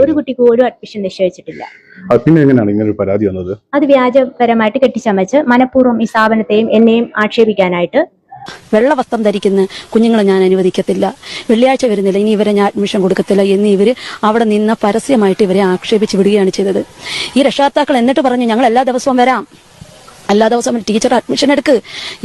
ഒരു കുട്ടിക്ക് പോലും അഡ്മിഷൻ നിശ്ചയിച്ചിട്ടില്ല. പിന്നെ എങ്ങനെയാണ് ഇങ്ങനെ ഒരു പരാതി വന്നത്? അത് വ്യാജപരമായിട്ട് കെട്ടിച്ചമച്ച് മനഃപൂർവ്വം ഈ സ്ഥാപനത്തെയും എന്നെയും ആക്ഷേപിക്കാനായിട്ട്. വെള്ള വസ്ത്രം ധരിക്കുന്ന കുഞ്ഞുങ്ങളെ ഞാൻ അനുവദിക്കത്തില്ല, വെള്ളിയാഴ്ച വരുന്നില്ല, ഇനി ഇവരെ ഞാൻ അഡ്മിഷൻ കൊടുക്കത്തില്ല എന്ന് ഇവര് അവിടെ നിന്ന് പരസ്യമായിട്ട് ഇവരെ ആക്ഷേപിച്ച് വിടുകയാണ് ചെയ്തത്. ഈ രക്ഷാകർത്താക്കൾ എന്നിട്ട് പറഞ്ഞു ഞങ്ങൾ എല്ലാ ദിവസവും വരാം, എല്ലാ ദിവസവും ടീച്ചർ അഡ്മിഷൻ എടുക്ക്.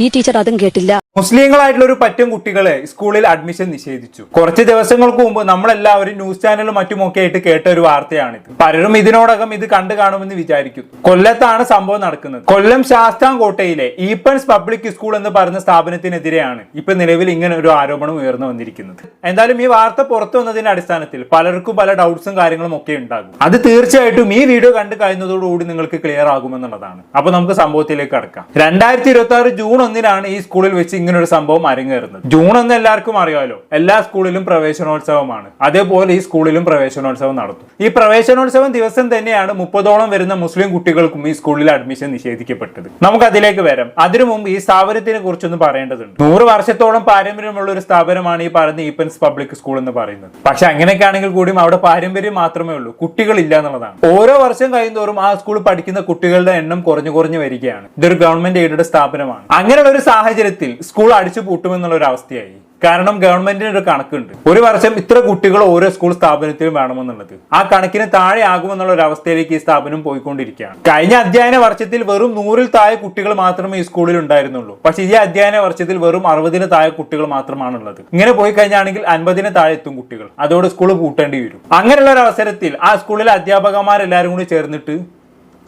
ഈ ടീച്ചർ അതും കേട്ടില്ല. മുസ്ലിങ്ങളായിട്ടുള്ള ഒരു പറ്റം കുട്ടികളെ സ്കൂളിൽ അഡ്മിഷൻ നിഷേധിച്ചു. കുറച്ച് ദിവസങ്ങൾക്ക് മുമ്പ് നമ്മളെല്ലാവരും ന്യൂസ് ചാനലും മറ്റുമൊക്കെ ആയിട്ട് കേട്ട ഒരു വാർത്തയാണിത്. പലരും ഇതിനോടകം ഇത് കണ്ടു കാണുമെന്ന് വിചാരിക്കും. കൊല്ലത്താണ് സംഭവം നടക്കുന്നത്. കൊല്ലം ശാസ്താംകോട്ടയിലെ ഈപ്പൻസ് പബ്ലിക് സ്കൂൾ എന്ന് പറയുന്ന സ്ഥാപനത്തിനെതിരെയാണ് ഇപ്പൊ നിലവിൽ ഇങ്ങനെ ഒരു ആരോപണം ഉയർന്നു വന്നിരിക്കുന്നത്. എന്തായാലും ഈ വാർത്ത പുറത്തു വന്നതിന്റെ അടിസ്ഥാനത്തിൽ പലർക്കും പല ഡൗട്ട്സും കാര്യങ്ങളും ഒക്കെ ഉണ്ടാകും. അത് തീർച്ചയായിട്ടും ഈ വീഡിയോ കണ്ടു കഴിയുന്നതോടുകൂടി നിങ്ങൾക്ക് ക്ലിയർ ആകുമെന്നുള്ളതാണ്. അപ്പൊ നമുക്ക് സംഭവത്തിലേക്ക് കടക്കാം. 2026 ജൂൺ 1 ഈ സ്കൂളിൽ വെച്ച് ഇങ്ങനൊരു സംഭവം അരങ്ങേറുന്നത്. ജൂൺ 1 എല്ലാവർക്കും അറിയാലോ, എല്ലാ സ്കൂളിലും പ്രവേശനോത്സവമാണ്. അതേപോലെ ഈ സ്കൂളിലും പ്രവേശനോത്സവം നടത്തും. ഈ പ്രവേശനോത്സവം ദിവസം തന്നെയാണ് 30ഓളം വരുന്ന മുസ്ലിം കുട്ടികൾക്കും ഈ സ്കൂളിൽ അഡ്മിഷൻ നിഷേധിക്കപ്പെട്ടത്. നമുക്ക് അതിലേക്ക് വരാം. അതിനു മുമ്പ് ഈ സ്ഥാപനത്തിനെ കുറിച്ചൊന്ന് പറയേണ്ടതുണ്ട്. 100 വർഷത്തോളം പാരമ്പര്യമുള്ള ഒരു സ്ഥാപനമാണ് ഈ പറയുന്ന ഈപ്പൻസ് പബ്ലിക് സ്കൂൾ എന്ന് പറയുന്നത്. പക്ഷെ അങ്ങനെയൊക്കെ ആണെങ്കിൽ കൂടിയും അവിടെ പാരമ്പര്യം മാത്രമേ ഉള്ളൂ, കുട്ടികളില്ല എന്നുള്ളതാണ്. ഓരോ വർഷം കഴിയുന്തോറും ആ സ്കൂൾ പഠിക്കുന്ന കുട്ടികളുടെ എണ്ണം കുറഞ്ഞു വരികയാണ്. ഇതൊരു ഗവൺമെന്റ് എയ്ഡഡ് സ്ഥാപനമാണ്. അങ്ങനെയുള്ള ഒരു സാഹചര്യത്തിൽ സ്കൂൾ അടിച്ചു പൂട്ടുമെന്നുള്ള ഒരു അവസ്ഥയായി. കാരണം ഗവൺമെന്റിന് ഒരു കണക്കുണ്ട്, ഒരു വർഷം ഇത്ര കുട്ടികൾ ഓരോ സ്കൂൾ സ്ഥാപനത്തിലും വേണമെന്നുള്ളത്. ആ കണക്കിന് താഴെ ആകുമെന്നുള്ള ഒരു അവസ്ഥയിലേക്ക് ഈ സ്ഥാപനം പോയിക്കൊണ്ടിരിക്കുകയാണ്. കഴിഞ്ഞ അധ്യയന വർഷത്തിൽ വെറും 100-ൽ താഴെ കുട്ടികൾ മാത്രമേ ഈ സ്കൂളിൽ ഉണ്ടായിരുന്നുള്ളൂ. പക്ഷെ ഈ അധ്യയന വർഷത്തിൽ വെറും 60-ന് താഴെ കുട്ടികൾ മാത്രമാണുള്ളത്. ഇങ്ങനെ പോയി കഴിഞ്ഞാണെങ്കിൽ 50-ന് താഴെ എത്തും കുട്ടികൾ. അതോടെ സ്കൂൾ പൂട്ടേണ്ടി വരും. അങ്ങനെയുള്ള ഒരു അവസരത്തിൽ ആ സ്കൂളിലെ അധ്യാപകന്മാരെല്ലാവരും കൂടി ചേർന്നിട്ട്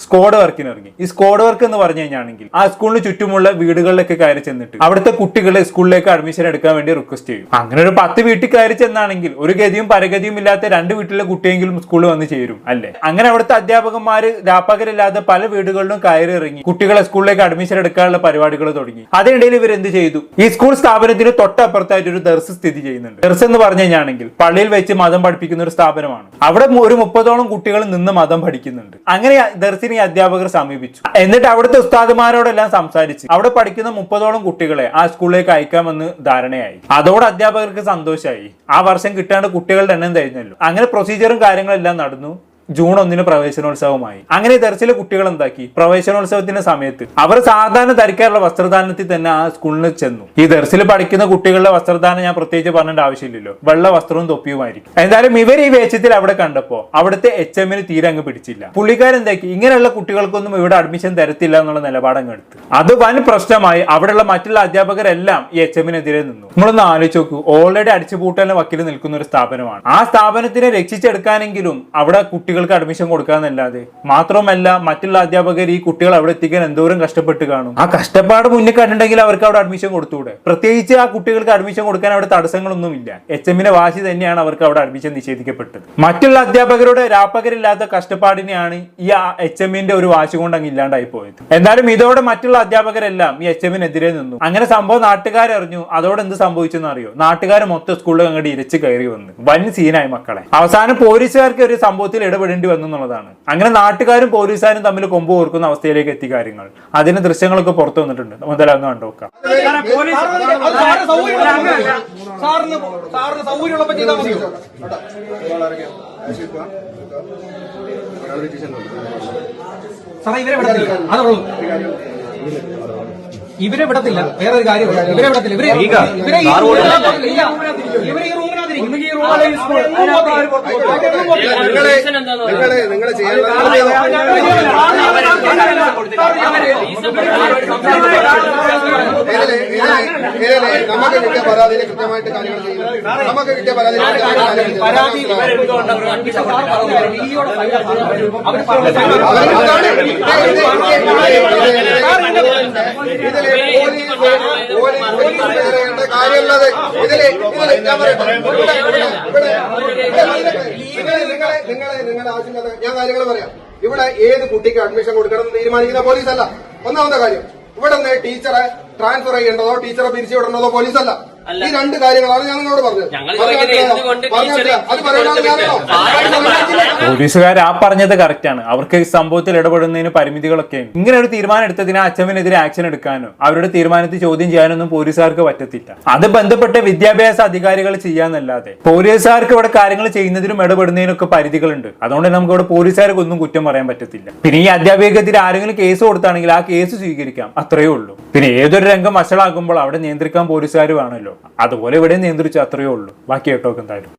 സ്ക്വാഡ് വർക്കിന് ഇറങ്ങി. ഈ സ്ക്വാഡ് വർക്ക് എന്ന് പറഞ്ഞു കഴിഞ്ഞാണെങ്കിൽ ആ സ്കൂളിന് ചുറ്റുമുള്ള വീടുകളിലൊക്കെ കയറി ചെന്നിട്ട് അവിടുത്തെ കുട്ടികളെ സ്കൂളിലേക്ക് അഡ്മിഷൻ എടുക്കാൻ വേണ്ടി റിക്വസ്റ്റ് ചെയ്യും. അങ്ങനെ ഒരു 10 വീട്ടിൽ കയറി ചെന്നാണെങ്കിൽ ഒരു ഗതിയും പരഗതിയും ഇല്ലാത്ത 2 വീട്ടിലെ കുട്ടിയെങ്കിലും സ്കൂളിൽ വന്ന് ചേരും അല്ലേ. അങ്ങനെ അവിടുത്തെ അധ്യാപകന്മാര് രാപ്പകലില്ലാതെ പല വീടുകളിലും കയറി ഇറങ്ങി കുട്ടികളെ സ്കൂളിലേക്ക് അഡ്മിഷൻ എടുക്കാനുള്ള പരിപാടികൾ തുടങ്ങി. അതിനിടയിൽ ഇവർ എന്ത് ചെയ്തു? ഈ സ്കൂൾ സ്ഥാപനത്തിന് തൊട്ടപ്പുറത്തായിട്ട് ഒരു ദർസ് സ്ഥിതി ചെയ്യുന്നുണ്ട്. ദർസ് എന്ന് പറഞ്ഞു കഴിഞ്ഞാണെങ്കിൽ പള്ളിയിൽ വെച്ച് മതം പഠിപ്പിക്കുന്ന ഒരു സ്ഥാപനമാണ്. അവിടെ ഒരു 30ഓളം കുട്ടികൾ നിന്ന് മതം പഠിക്കുന്നുണ്ട്. അങ്ങനെ ദർസിന് ഈ അധ്യാപകർ സമീപിച്ചു. എന്നിട്ട് അവിടുത്തെ ഉസ്താദുമാരോടെല്ലാം സംസാരിച്ച് അവിടെ പഠിക്കുന്ന 30ഓളം കുട്ടികളെ ആ സ്കൂളിലേക്ക് അയക്കാമെന്ന് ധാരണയായി. അതോടെ അധ്യാപകർക്ക് സന്തോഷമായി. ആ വർഷം കിട്ടേണ്ട കുട്ടികളുടെ എണ്ണം കഴിഞ്ഞല്ലോ. അങ്ങനെ പ്രൊസീജിയറും കാര്യങ്ങളെല്ലാം നടന്നു. ജൂൺ 1 പ്രവേശനോത്സവമായി. അങ്ങനെ ദർസിലെ കുട്ടികൾ എന്താക്കി? പ്രവേശനോത്സവത്തിന്റെ സമയത്ത് അവർ സാധാരണ ധരിക്കാറുള്ള വസ്ത്രദാനത്തിൽ തന്നെ ആ സ്കൂളിൽ ചെന്നു. ഈ ദർസിൽ പഠിക്കുന്ന കുട്ടികളുടെ വസ്ത്രദാനം ഞാൻ പ്രത്യേകിച്ച് പറഞ്ഞേണ്ട ആവശ്യമില്ലല്ലോ, വെള്ള വസ്ത്രവും തൊപ്പിയുമായിരിക്കും. എന്തായാലും ഇവർ ഈ വേഷത്തിൽ അവിടെ കണ്ടപ്പോ അവിടുത്തെ HMന് തീരെ അങ്ങ് പിടിച്ചില്ല. പുള്ളിക്കാരെന്താക്കി? ഇങ്ങനെയുള്ള കുട്ടികൾക്കൊന്നും ഇവിടെ അഡ്മിഷൻ തരത്തില്ല എന്നുള്ള നിലപാടങ്ങ് എടുത്തു. അത് വൻ പ്രശ്നമായി. അവിടെയുള്ള മറ്റുള്ള അധ്യാപകരെല്ലാം ഈ HMനെതിരെ നിന്നു. നമ്മളൊന്ന് ആലോചിച്ച് നോക്കൂ, ഓൾറെഡി അടിച്ചുപൂട്ടലിന് വക്കിൽ നിൽക്കുന്ന ഒരു സ്ഥാപനമാണ്. ആ സ്ഥാപനത്തിനെ രക്ഷിച്ചെടുക്കാനെങ്കിലും അവിടെ കുട്ടികൾക്ക് അഡ്മിഷൻ കൊടുക്കാന്നല്ലാതെ, മാത്രമല്ല മറ്റുള്ള അധ്യാപകർ ഈ കുട്ടികൾ അവിടെ എത്തിക്കാൻ എന്തോരം കഷ്ടപ്പെട്ട് കാണും. ആ കഷ്ടപ്പാട് മുന്നിൽ കണ്ടിട്ടുണ്ടെങ്കിൽ അവർക്ക് അവിടെ അഡ്മിഷൻ കൊടുത്തൂടെ? പ്രത്യേകിച്ച് ആ കുട്ടികൾക്ക് അഡ്മിഷൻ കൊടുക്കാൻ അവിടെ തടസ്സങ്ങളൊന്നുമില്ല. HMന്റെ വാശി തന്നെയാണ് അവർക്ക് അവിടെ അഡ്മിഷൻ നിഷേധിക്കപ്പെട്ടത്. മറ്റുള്ള അധ്യാപകരുടെ രാപ്പകരില്ലാത്ത കഷ്ടപ്പാടിനെയാണ് ഈ HMന്റെ ഒരു വാശി കൊണ്ട് അങ്ങ് ഇല്ലാണ്ടായി പോയത്. എന്തായാലും ഇതോടെ മറ്റുള്ള അധ്യാപകരെല്ലാം ഈ HMനെതിരെ നിന്നു. അങ്ങനെ സംഭവം നാട്ടുകാരറിഞ്ഞു. അതോടെ എന്ത് സംഭവിച്ചെന്ന് അറിയോ? നാട്ടുകാർ മൊത്തം സ്കൂളിൽ അങ്ങോട്ട് ഇരച്ച് കയറി വന്ന് വൻ സീനായി മക്കളെ. അവസാനം പോലീസുകാർക്ക് ഒരു സംഭവത്തിൽ ഇടപെടേണ്ടി വന്നു എന്നുള്ളതാണ്. അങ്ങനെ നാട്ടുകാരും പോലീസുകാരും തമ്മിൽ കൊമ്പ് ഓർക്കുന്ന അവസ്ഥയിലേക്ക് എത്തിയ കാര്യങ്ങൾ, അതിന് ദൃശ്യങ്ങളൊക്കെ പുറത്തു വന്നിട്ടുണ്ട്. മുതലാന്ന് കണ്ടുനോക്കാം. ഇവരെ വിടത്തില്ല. വേറൊരു കാര്യം, ഇവരെ വിടത്തില്ല. ഇവരെ ഈ റൂമിനകത്തിരിക്കും. നമുക്ക് കിട്ടിയ പരാതിയിൽ കൃത്യമായിട്ട് കാര്യങ്ങൾ ചെയ്യുന്നത്. നമുക്ക് കിട്ടിയ പരാതിയിൽ കാര്യമുള്ളത് ഇതില് നിങ്ങളുടെ ആവശ്യമില്ലാത്ത ഞാൻ കാര്യങ്ങൾ പറയാം. ഇവിടെ ഏത് കുട്ടിക്ക് അഡ്മിഷൻ കൊടുക്കണം എന്ന് തീരുമാനിക്കുന്ന പോലീസല്ല. ഒന്നാമത്തെ കാര്യം, ഇവിടെ നിന്ന് ടീച്ചറെ ട്രാൻസ്ഫർ ചെയ്യേണ്ടതോ ടീച്ചറെ പിരിച്ചു വിടേണ്ടതോ പോലീസല്ല. ഈ രണ്ട് കാര്യങ്ങളാണ് ഞാൻ നിങ്ങളോട് പറഞ്ഞത്. അത് പറയാനാണ് ഞാനോ? പോലീസുകാർ ആ പറഞ്ഞത് കറക്റ്റാണ്. അവർക്ക് സംഭവത്തിൽ ഇടപെടുന്നതിന് പരിമിതികളൊക്കെ ഉണ്ട്. ഇങ്ങനെ ഒരു തീരുമാനം എടുത്തതിന് അച്ഛനെതിരെ ആക്ഷൻ എടുക്കാനോ അവരുടെ തീരുമാനത്തിൽ ചോദ്യം ചെയ്യാനൊന്നും പോലീസുകാർക്ക് പറ്റത്തില്ല. അത് ബന്ധപ്പെട്ട വിദ്യാഭ്യാസ അധികാരികൾ ചെയ്യാന്നല്ലാതെ പോലീസുകാർക്ക് ഇവിടെ കാര്യങ്ങൾ ചെയ്യുന്നതിനും ഇടപെടുന്നതിനൊക്കെ പരിധികളുണ്ട്. അതുകൊണ്ട് നമുക്ക് ഇവിടെ പോലീസുകാർക്ക് ഒന്നും കുറ്റം പറയാൻ പറ്റത്തില്ല. പിന്നെ ഈ അധ്യാപികക്കെതിരെ ആരെങ്കിലും കേസ് കൊടുത്താണെങ്കിൽ ആ കേസ് സ്വീകരിക്കാം, അത്രയേ ഉള്ളൂ. പിന്നെ ഏതൊരു രംഗം വഷളാക്കുമ്പോൾ അവിടെ നിയന്ത്രിക്കാൻ പോലീസുകാർ വേണമല്ലോ. അതുപോലെ ഇവിടെ നിയന്ത്രിച്ചു, അത്രയേ ഉള്ളൂ. ബാക്കി കേട്ടോക്ക് എന്തായാലും.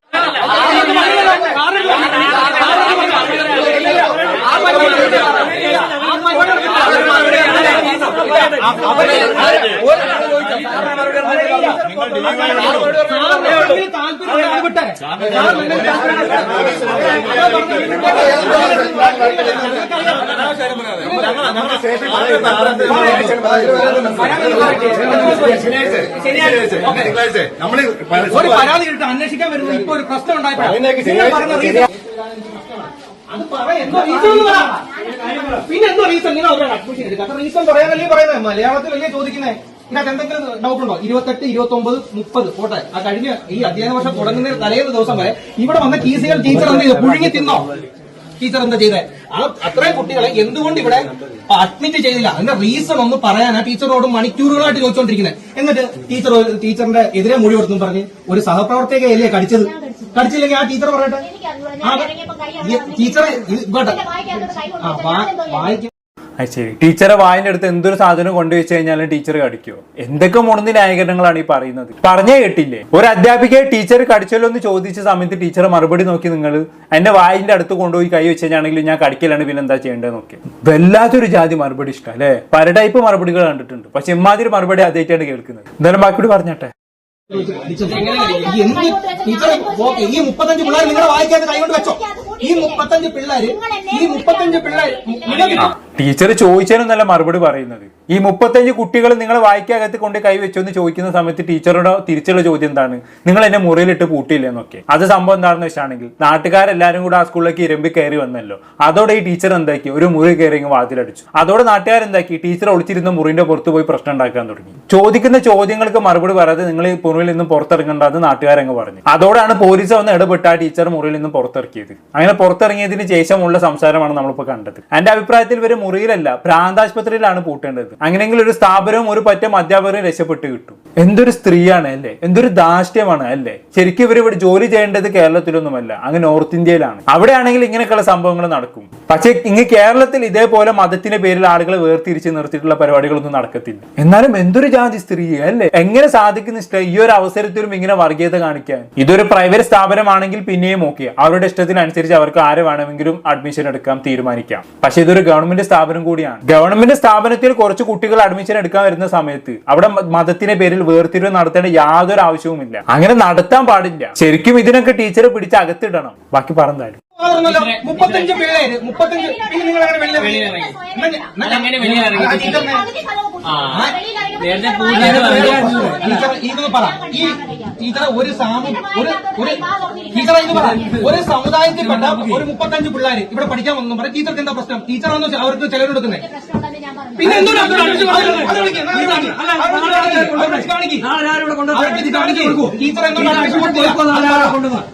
ഒരു പരാതി കിട്ടും അന്വേഷിക്കാൻ വരുന്നത് ഇപ്പൊ ഒരു പ്രശ്നം ഉണ്ടായപ്പോ പിന്നെ എന്തോ റീസൺ നിങ്ങൾ അവരുടെ അഡ്മിഷൻ എടുക്കുക. റീസൺ പറയാനല്ലേ പറയുന്നത്, മലയാളത്തിലല്ലേ ചോദിക്കുന്നത്. ഇതിനകത്ത് എന്തെങ്കിലും ഡൗട്ട് ഉണ്ടോ? 28, 29, 30 പോട്ടെ. ആ കഴിഞ്ഞ ഈ അധ്യയന വർഷം തുടങ്ങുന്ന തലേന്ന് ദിവസം വരെ ഇവിടെ വന്ന കീസുകൾ ടീച്ചർ എന്ത് ചെയ്തു? പുഴുങ്ങി തിന്നോ? ടീച്ചർ എന്താ ചെയ്തേ? ആ അത്രയും കുട്ടികളെ എന്തുകൊണ്ട് ഇവിടെ അഡ്മിറ്റ് ചെയ്തില്ല? അതിന്റെ റീസൺ ഒന്ന് പറയാനാ ടീച്ചറോട് മണിക്കൂറുകളായിട്ട് ചോദിച്ചുകൊണ്ടിരിക്കുന്നത്. എന്നിട്ട് ടീച്ചറിന്റെ എതിരെ മൊഴി കൊടുത്തു പറഞ്ഞ് ഒരു സഹപ്രവർത്തകയല്ലേ കടിച്ചത്. കടിച്ചില്ലെങ്കിൽ ആ ടീച്ചർ പറയട്ടെ. ടീച്ചറെ വായിക്കും. ശരി, ടീച്ചറെ വായിന്റെ അടുത്ത് എന്തൊരു സാധനം കൊണ്ടുവച്ച് കഴിഞ്ഞാലും ടീച്ചർ കടിക്കുമോ? എന്തൊക്കെ മുടന്തി ന്യായീകരണങ്ങളാണ് ഈ പറയുന്നത്? പറഞ്ഞേ കേട്ടില്ലേ? ഒരു അധ്യാപികയെ ടീച്ചർ കടിച്ചല്ലോ എന്ന് ചോദിച്ച സമയത്ത് ടീച്ചറെ മറുപടി നോക്കി നിങ്ങൾ എന്റെ വായിന്റെ അടുത്ത് കൊണ്ടുപോയി കൈ വെച്ച് കഴിഞ്ഞാണെങ്കിൽ ഞാൻ കടിക്കലാണ്, പിന്നെ എന്താ ചെയ്യേണ്ടത് നോക്കി. വല്ലാത്തൊരു ജാതി മറുപടി ഇഷ്ടം അല്ലെ? പല ടൈപ്പ് മറുപടികൾ കണ്ടിട്ടുണ്ട്, പക്ഷെ ഇമാതിരി മറുപടി ആദ്യമായിട്ടാണ് കേൾക്കുന്നത്. എന്തായാലും ബാക്കി പറഞ്ഞട്ടെ. ഈ 35 പിള്ളേർ നിങ്ങളെ വായിക്കാതെ കൈകൊണ്ട് വെച്ചോ. ഈ 35 പിള്ളേർ ടീച്ചർ ചോദിച്ചാലും നല്ല മറുപടി പറയുന്നത്. ഈ 35 കുട്ടികൾ നിങ്ങളെ വായിക്കകത്ത് കൊണ്ട് കൈവച്ചോ എന്ന് ചോദിക്കുന്ന സമയത്ത് ടീച്ചറുടെ തിരിച്ചുള്ള ചോദ്യം എന്താണ്? നിങ്ങൾ എന്നെ മുറിയിലിട്ട് പൂട്ടിയില്ല എന്നൊക്കെ. അത് സംഭവം എന്താണെന്ന് വെച്ചാണെങ്കിൽ നാട്ടുകാരെല്ലാരും കൂടെ ആ സ്കൂളിലേക്ക് ഇരമ്പി കയറി വന്നല്ലോ. അതോടെ ഈ ടീച്ചർ എന്താക്കി? ഒരു മുറി കയറി വാതിലടിച്ചു. അതോടെ നാട്ടുകാരെന്താക്കി? ടീച്ചർ ഒളിച്ചിരുന്ന മുറിന്റെ പുറത്ത് പോയി പ്രശ്നം ഉണ്ടാക്കാൻ തുടങ്ങി. ചോദിക്കുന്ന ചോദ്യങ്ങൾക്ക് മറുപടി പറയാതെ നിങ്ങൾ ഈ മുറിയിൽ നിന്നും പുറത്തിറങ്ങേണ്ടത് നാട്ടുകാരങ്ങ് പറഞ്ഞു. അതോടാണ് പോലീസ് വന്ന് ഇടപെട്ട് ആ ടീച്ചർ മുറിയിൽ നിന്നും പുറത്തിറക്കിയത്. അങ്ങനെ പുറത്തിറങ്ങിയതിന് ശേഷമുള്ള സംസാരമാണ് നമ്മളിപ്പോ കണ്ടത്. എന്റെ അഭിപ്രായത്തിൽ ഇവര് മുറിയിലല്ല, ഭ്രാന്താശുപത്രിയിലാണ് പൂട്ടേണ്ടത്. അങ്ങനെയെങ്കിൽ ഒരു സ്ഥാപനവും ഒരു പറ്റം അധ്യാപകരും രക്ഷപ്പെട്ട് കിട്ടും. എന്തൊരു സ്ത്രീയാണ് അല്ലേ? എന്തൊരു ധാർഷ്ട്യമാണ് അല്ലേ? ശരിക്കും ഇവർ ഇവിടെ ജോലി ചെയ്യേണ്ടത് കേരളത്തിലൊന്നുമല്ല, അങ്ങ് നോർത്ത് ഇന്ത്യയിലാണ്. അവിടെയാണെങ്കിൽ ഇങ്ങനെയൊക്കെയുള്ള സംഭവങ്ങൾ നടക്കും. പക്ഷെ ഇങ്ങ് കേരളത്തിൽ ഇതേപോലെ മതത്തിന്റെ പേരിൽ ആളുകളെ വേർതിരിച്ച് നിർത്തിയിട്ടുള്ള പരിപാടികളൊന്നും നടക്കത്തില്ല. എന്നാലും എന്തൊരു ജാതി സ്ത്രീ അല്ലേ? എങ്ങനെ സാധിക്കുന്ന ഇഷ്ടം ഈ ഒരു അവസരത്തിലും ഇങ്ങനെ വർഗീയത കാണിക്കാൻ? ഇതൊരു പ്രൈവറ്റ് സ്ഥാപനമാണെങ്കിൽ പിന്നെയും ഓക്കെ, അവരുടെ ഇഷ്ടത്തിനനുസരിച്ച് അവർക്ക് ആരെ വേണമെങ്കിലും അഡ്മിഷൻ എടുക്കാം, തീരുമാനിക്കാം. പക്ഷെ ഇതൊരു ഗവൺമെന്റ് സ്ഥാപനം കൂടിയാണ്. ഗവൺമെന്റ് സ്ഥാപനത്തിൽ കുറച്ച് കുട്ടികൾ അഡ്മിഷൻ എടുക്കാൻ വരുന്ന സമയത്ത് അവിടെ മതത്തിന്റെ പേരിൽ വേർതിരിവ് നടത്തേണ്ട യാതൊരു ആവശ്യവുമില്ല. അങ്ങനെ നടത്താൻ പാടില്ല. ശരിക്കും ഇതിനൊക്കെ ടീച്ചറെ പിടിച്ച് അകത്തിടണം. ബാക്കി പറഞ്ഞാലും 35 പിള്ളേര് 35 പിന്നെ നിങ്ങൾ അങ്ങനെ ടീച്ചറെ ഒരു സമുദായത്തിൽപ്പെട്ട ഒരു 35 പിള്ളേര് ഇവിടെ പഠിക്കാൻ വന്നു പറയാം. ടീച്ചർക്ക് എന്താ പ്രശ്നം? ടീച്ചറാണോ അവർക്ക് ചെലവെടുക്കുന്നത്? പിന്നെ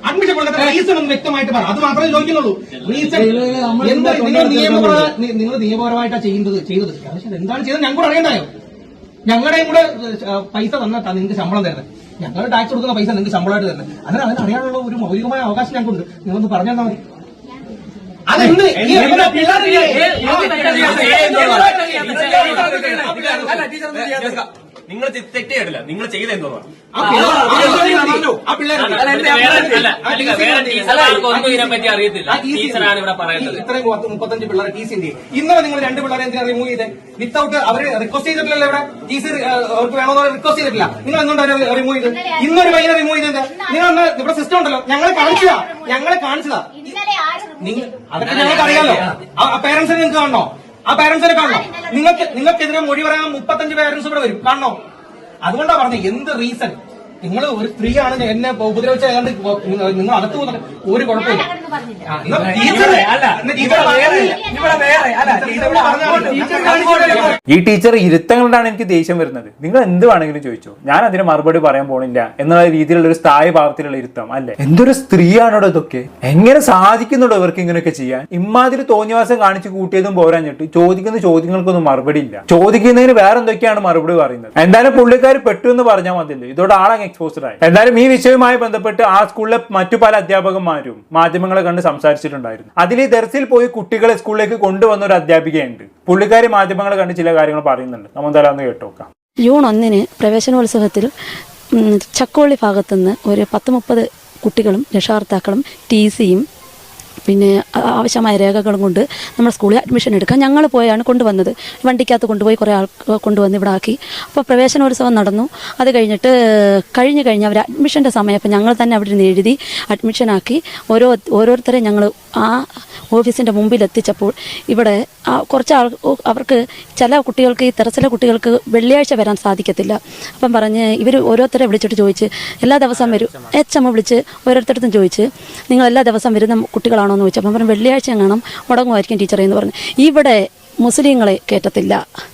അഡ്മിഷൻ റീസൺ ഒന്ന് വ്യക്തമായിട്ട് പറ. അത് മാത്രമേ ചോദിക്കുന്നുള്ളൂ. റീസൺ നിങ്ങൾ നിയമപരമായിട്ടാണ് ചെയ്തത്. എന്താണ് ചെയ്തത് ഞങ്ങൾ കൂടെ അറിയണ്ടായോ? ഞങ്ങളുടെയും കൂടെ പൈസ തന്നിട്ടാ നിങ്ങൾക്ക് ശമ്പളം തരുന്നത്. ഞങ്ങൾ ടാക്സ് കൊടുക്കുന്ന പൈസ നിങ്ങൾക്ക് ശമ്പളമായിട്ട് തരുന്നത്. അതിന് അറിയാനുള്ള ഒരു മൗലികമായ അവകാശം ഞങ്ങൾക്കുണ്ട്. നിങ്ങളൊന്ന് പറഞ്ഞു തന്നാൽ മതി. അതെന്ത് നിങ്ങൾ തെറ്റേ ഇടില്ല. നിങ്ങൾ ചെയ്ത എന്തോന്നാണ് ഇതിനെപ്പറ്റി അറിയത്തില്ല. ടീച്ചറാണ് ഇവിടെ പറയുന്നത്. ഇത്രയും 35 പിള്ളേരെ ടി സി എന്ത് ചെയ്യും? ഇന്നലെ നിങ്ങൾ 2 പിള്ളേരെ എന്തിനാ റിമൂവ് ചെയ്തേ? വിത്തൗട്ട് അവര് റിക്വസ്റ്റ് ചെയ്തിട്ടില്ലല്ലോ. ഇവിടെ ടി സി അവർക്ക് വേണമെന്ന് റിക്വസ്റ്റ് ചെയ്തിട്ടില്ല. നിങ്ങൾ എന്തുകൊണ്ടാണ് റിമൂവ് ചെയ്തത്? ഇന്നൊരു പയ്യനെ റിമൂവ് ചെയ്തത് നിങ്ങൾ ഇവിടെ സിസ്റ്റം ഉണ്ടല്ലോ. ഞങ്ങളെ കാണിച്ചതാ. അതൊക്കെ ഞങ്ങൾക്ക് അറിയാലോ. ആ പേരൻസിനെ നിങ്ങൾക്ക് കാണണോ? ആ പേരൻസിനെ കാണണോ? നിങ്ങൾക്കെതിരെ മൊഴി പറയാൻ 35 പേരൻസ് ഇവിടെ വരും. കാണണോ? അതുകൊണ്ടാ പറഞ്ഞത് എന്ത് റീസൺ നിങ്ങൾ ഒരു സ്ത്രീയാണ് എന്നെ ഉപദ്രവിച്ച ഏതാണ്ട് നിങ്ങൾ അകത്ത് പോകുന്ന ഒരു കുഴപ്പമില്ല. ഈ ടീച്ചർ ഇരുത്തങ്ങളുണ്ടാണ് എനിക്ക് ദേഷ്യം വരുന്നത്. നിങ്ങൾ എന്ത് വേണമെങ്കിലും ചോദിച്ചോ, ഞാൻ അതിന് മറുപടി പറയാൻ പോണില്ല എന്നുള്ള രീതിയിലുള്ള ഒരു സ്ഥായി ഭാവത്തിലുള്ള ഇരുത്തം അല്ലേ. എന്തൊരു സ്ത്രീയാണോ ഇതൊക്കെ? എങ്ങനെ സാധിക്കുന്നുണ്ടോ ഇവർക്ക് ഇങ്ങനെയൊക്കെ ചെയ്യാൻ? ഇമാതിരി തോന്നിവാസം കാണിച്ച് കൂട്ടിയതും പോരാഞ്ഞിട്ട് ചോദിക്കുന്ന ചോദ്യങ്ങൾക്കൊന്നും മറുപടി ഇല്ല. ചോദിക്കുന്നതിന് വേറെ എന്തൊക്കെയാണ് മറുപടി പറയുന്നത്. എന്തായാലും പുള്ളിക്കാർ പെട്ടു എന്ന് പറഞ്ഞാൽ മതിയല്ലോ, ഇതോടെ ആളങ്ങ് എക്സ്പോസ്ഡ് ആയി. എന്തായാലും ഈ വിഷയവുമായി ബന്ധപ്പെട്ട് ആ സ്കൂളിലെ മറ്റു പല അധ്യാപകന്മാരും മാധ്യമങ്ങളെ കണ്ട് സംസാരിച്ചിട്ടുണ്ടായിരുന്നു. അതിൽ ഈ ദർസിൽ പോയി കുട്ടികളെ സ്കൂളിലേക്ക് കൊണ്ടുവന്ന ഒരു അധ്യാപികയുണ്ട്. പുള്ളിക്കാരി മാധ്യമങ്ങളെ കണ്ട് ചില കാര്യങ്ങൾ പറയുന്നുണ്ട്. നമ്മൾ എന്തായാലും ഒന്ന് കേട്ടോക്കാം. ജൂൺ 1 പ്രവേശനോത്സവത്തിൽ ചക്കോളി ഭാഗത്തുനിന്ന് ഒരു 10-30 കുട്ടികളും രക്ഷകർത്താക്കളും TCയും പിന്നെ ആവശ്യമായ രേഖകളും കൊണ്ട് നമ്മൾ സ്കൂളിൽ അഡ്മിഷൻ എടുക്കാൻ ഞങ്ങൾ പോയാണ് കൊണ്ടുവന്നത്. വണ്ടിക്കകത്ത് കൊണ്ടുപോയി കുറേ ആൾ കൊണ്ടുവന്ന് ഇവിടെ ആക്കി. അപ്പോൾ പ്രവേശനോത്സവം നടന്നു. അത് കഴിഞ്ഞിട്ട് കഴിഞ്ഞ് അവർ അഡ്മിഷൻ്റെ സമയം അപ്പോൾ ഞങ്ങൾ തന്നെ അവിടെ നിന്ന് എഴുതി അഡ്മിഷനാക്കി ഓരോരുത്തരെ ഞങ്ങൾ ആ ഓഫീസിൻ്റെ മുമ്പിൽ എത്തിച്ചപ്പോൾ ഇവിടെ കുറച്ച് അവർക്ക് ചില കുട്ടികൾക്ക് ഈ തെറസിലെ കുട്ടികൾക്ക് വെള്ളിയാഴ്ച വരാൻ സാധിക്കത്തില്ല. അപ്പം പറഞ്ഞ് ഇവർ ഓരോരുത്തരെ വിളിച്ചിട്ട് ചോദിച്ച് എല്ലാ ദിവസവും വരും. HM വിളിച്ച് ഓരോരുത്തരത്തും ചോദിച്ച് നിങ്ങൾ എല്ലാ ദിവസം വരുന്ന കുട്ടികളാണോ എന്ന് ചോദിച്ചു. അപ്പം പറഞ്ഞു വെള്ളിയാഴ്ച എങ്ങാനും മുടങ്ങുമായിരിക്കും ടീച്ചറെ എന്ന് പറഞ്ഞു. ഇവിടെ മുസ്ലിങ്ങളെ കയറ്റത്തില്ല,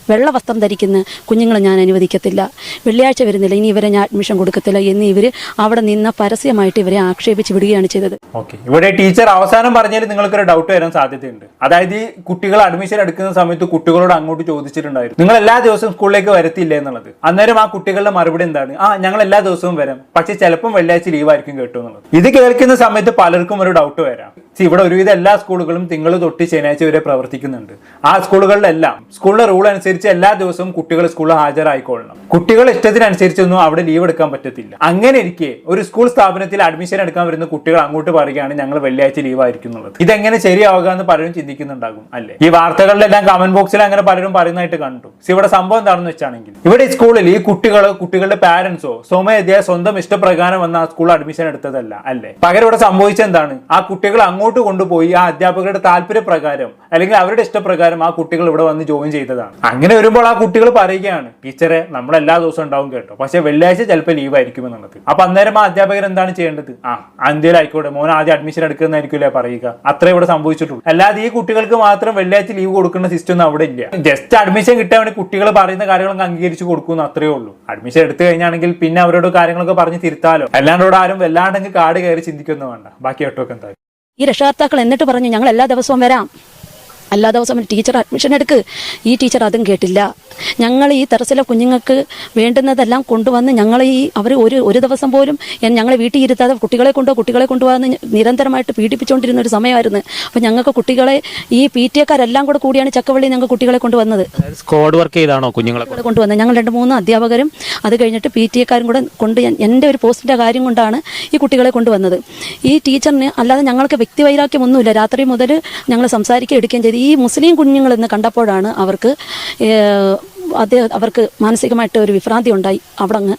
വെള്ള വസ്ത്രം ധരിക്കുന്ന കുഞ്ഞുങ്ങളെ ഞാൻ അനുവദിക്കത്തില്ല, വെള്ളിയാഴ്ച വരുന്നില്ല, ഇനി ഇവരെ ഞാൻ അഡ്മിഷൻ കൊടുക്കത്തില്ല എന്ന് ഇവർ അവിടെ നിന്ന് പരസ്യമായിട്ട് ഇവരെ ആക്ഷേപിച്ച് വിടുകയാണ് ചെയ്തത്. ഓക്കെ, ഇവിടെ ടീച്ചർ അവസാനം പറഞ്ഞാൽ നിങ്ങൾക്കൊരു ഡൗട്ട് വരാൻ സാധ്യതയുണ്ട്. അതായത് ഈ കുട്ടികൾ അഡ്മിഷൻ എടുക്കുന്ന സമയത്ത് കുട്ടികളോട് അങ്ങോട്ട് ചോദിച്ചിട്ടുണ്ടായിരുന്നു നിങ്ങൾ എല്ലാ ദിവസവും സ്കൂളിലേക്ക് വരത്തില്ല എന്നുള്ളത്. അന്നേരം ആ കുട്ടികളുടെ മറുപടി എന്താണ്? ഞങ്ങൾ എല്ലാ ദിവസവും വരാം, പക്ഷെ ചിലപ്പം വെള്ളിയാഴ്ച ലീവായിരിക്കും കേട്ടോ എന്നുള്ളത്. ഇത് കേൾക്കുന്ന സമയത്ത് പലർക്കും ഒരു ഡൗട്ട് വരാം. ഇവിടെ ഒരുവിധം എല്ലാ സ്കൂളുകളും തിങ്കൾ തൊട്ട് ശനിയാഴ്ച വരെ പ്രവർത്തിക്കുന്നുണ്ട്. ആ സ്കൂളുകളിലെല്ലാം സ്കൂളിലെ റൂൾ അനുസരിച്ച് എല്ലാ ദിവസവും കുട്ടികൾ സ്കൂളിൽ ഹാജരായിക്കൊള്ളണം. കുട്ടികൾ ഇഷ്ടത്തിനനുസരിച്ചൊന്നും അവിടെ ലീവ് എടുക്കാൻ പറ്റത്തില്ല. അങ്ങനെ ഇരിക്കെ ഒരു സ്കൂൾ സ്ഥാപനത്തിൽ അഡ്മിഷൻ എടുക്കാൻ വരുന്ന കുട്ടികൾ അങ്ങോട്ട് പറയുകയാണ് ഞങ്ങൾ വെള്ളിയാഴ്ച ലീവ് ആയിരിക്കും എന്നുള്ളത്. ഇതെങ്ങനെ ശരിയാവുക എന്ന് പലരും ചിന്തിക്കുന്നുണ്ടാകും അല്ലേ. ഈ വാർത്തകളിലെല്ലാം കമന്റ് ബോക്സിൽ അങ്ങനെ പലരും പറയുന്നതായിട്ട് കണ്ടു. ഇവിടെ സംഭവം എന്താണെന്ന് വെച്ചാണെങ്കിൽ ഇവിടെ സ്കൂളിൽ ഈ കുട്ടികളുടെ പാരന്റ്സോ സ്വമേധയാ സ്വന്തം ഇഷ്ടപ്രകാരം വന്ന ആ സ്കൂൾ അഡ്മിഷൻ എടുത്തതല്ല അല്ലേ. പകരം ഇവിടെ സംഭവിച്ചത് എന്താണ്? ആ കുട്ടികൾ അങ്ങോട്ട് കൊണ്ടുപോയി ആ അധ്യാപകരുടെ താല്പര്യപ്രകാരം അല്ലെങ്കിൽ അവരുടെ ഇഷ്ടപ്രകാരം ആ കുട്ടികൾ ഇവിടെ വന്ന് ജോയിൻ ചെയ്തതാണ്. അങ്ങനെ വരുമ്പോൾ ആ കുട്ടികൾ പറയുകയാണ് ടീച്ചറെ നമ്മൾ എല്ലാ ദിവസവും ഉണ്ടാവും കേട്ടോ, പക്ഷെ വെള്ളിയാഴ്ച ചിലപ്പോൾ ലീവ് ആയിരിക്കും എന്നുള്ളത്. അപ്പൊ അന്നേരം ആ അധ്യാപകർ എന്താണ് ചെയ്യേണ്ടത്? എന്തേലും ആയിക്കോട്ടെ മോൻ ആദ്യം അഡ്മിഷൻ എടുക്കുന്നതായിരിക്കില്ലേ പറയുക. അത്രേ ഇവിടെ സംഭവിച്ചിട്ടുള്ളൂ. അല്ലാതെ ഈ കുട്ടികൾക്ക് മാത്രം വെള്ളിയാഴ്ച ലീവ് കൊടുക്കുന്ന സിസ്റ്റം ഒന്നും അവിടെ ഇല്ല. ജസ്റ്റ് അഡ്മിഷൻ കിട്ടാൻ വേണ്ടി കുട്ടികൾ പറയുന്ന കാര്യങ്ങളൊക്കെ അംഗീകരിച്ച് കൊടുക്കുന്നു, അത്രേ ഉള്ളൂ. അഡ്മിഷൻ എടുത്തു കഴിഞ്ഞാണെങ്കിൽ പിന്നെ അവരോട് കാര്യങ്ങളൊക്കെ പറഞ്ഞ് തിരുത്താലോ. അല്ലാണ്ടോട് ആരും വല്ലാണ്ടെങ്കിൽ കാട് കയറി ചിന്തിക്കൊന്നും വേണ്ട. ബാക്കി കേട്ടോക്കെ എന്തായാലും ഈ രക്ഷകർത്താക്കൾ എന്നിട്ട് പറഞ്ഞു ഞങ്ങൾ എല്ലാ ദിവസവും വരാം, എല്ലാ ദിവസവും ടീച്ചർ അഡ്മിഷൻ എടുക്ക്. ഈ ടീച്ചർ അതും കേട്ടില്ല. ഞങ്ങൾ ഈ തെറസിലെ കുഞ്ഞുങ്ങൾക്ക് വേണ്ടുന്നതെല്ലാം കൊണ്ടുവന്ന് ഞങ്ങൾ അവർ ഒരു ദിവസം പോലും ഞങ്ങളെ വീട്ടിൽ ഇരുത്താതെ കുട്ടികളെ കൊണ്ടുവന്ന് നിരന്തരമായിട്ട് പീഡിപ്പിച്ചുകൊണ്ടിരുന്ന ഒരു സമയമായിരുന്നു. അപ്പോൾ ഞങ്ങൾക്ക് കുട്ടികളെ ഈ PTA-ക്കാരെല്ലാം കൂടെ കൂടിയാണ് ചക്കവള്ളി ഞങ്ങൾ കുട്ടികളെ കൊണ്ടുവന്നത്. സ്ക്വാഡ് വർക്ക് ചെയ്താണോ കുഞ്ഞുങ്ങളെ കൊണ്ടുവന്നത്? ഞങ്ങൾ 2-3 അധ്യാപകരും അത് കഴിഞ്ഞിട്ട് PTA-ക്കാരും കൂടെ കൊണ്ട് എൻ്റെ ഒരു പോസ്റ്റിൻ്റെ കാര്യം കൊണ്ടാണ് ഈ കുട്ടികളെ കൊണ്ടുവന്നത്. ഈ ടീച്ചറിന് അല്ലാതെ ഞങ്ങൾക്ക് വ്യക്തിവൈരാഗ്യമൊന്നുമില്ല. രാത്രി മുതൽ ഞങ്ങൾ സംസാരിക്കുകയും എടുക്കുകയും ചെയ്ത് ഈ മുസ്ലിം കുഞ്ഞുങ്ങളെന്ന് കണ്ടപ്പോഴാണ് അവർക്ക് മാനസികമായിട്ട് ഒരു വിഭ്രാന്തി ഉണ്ടായി. അവിടെ അങ്ങ്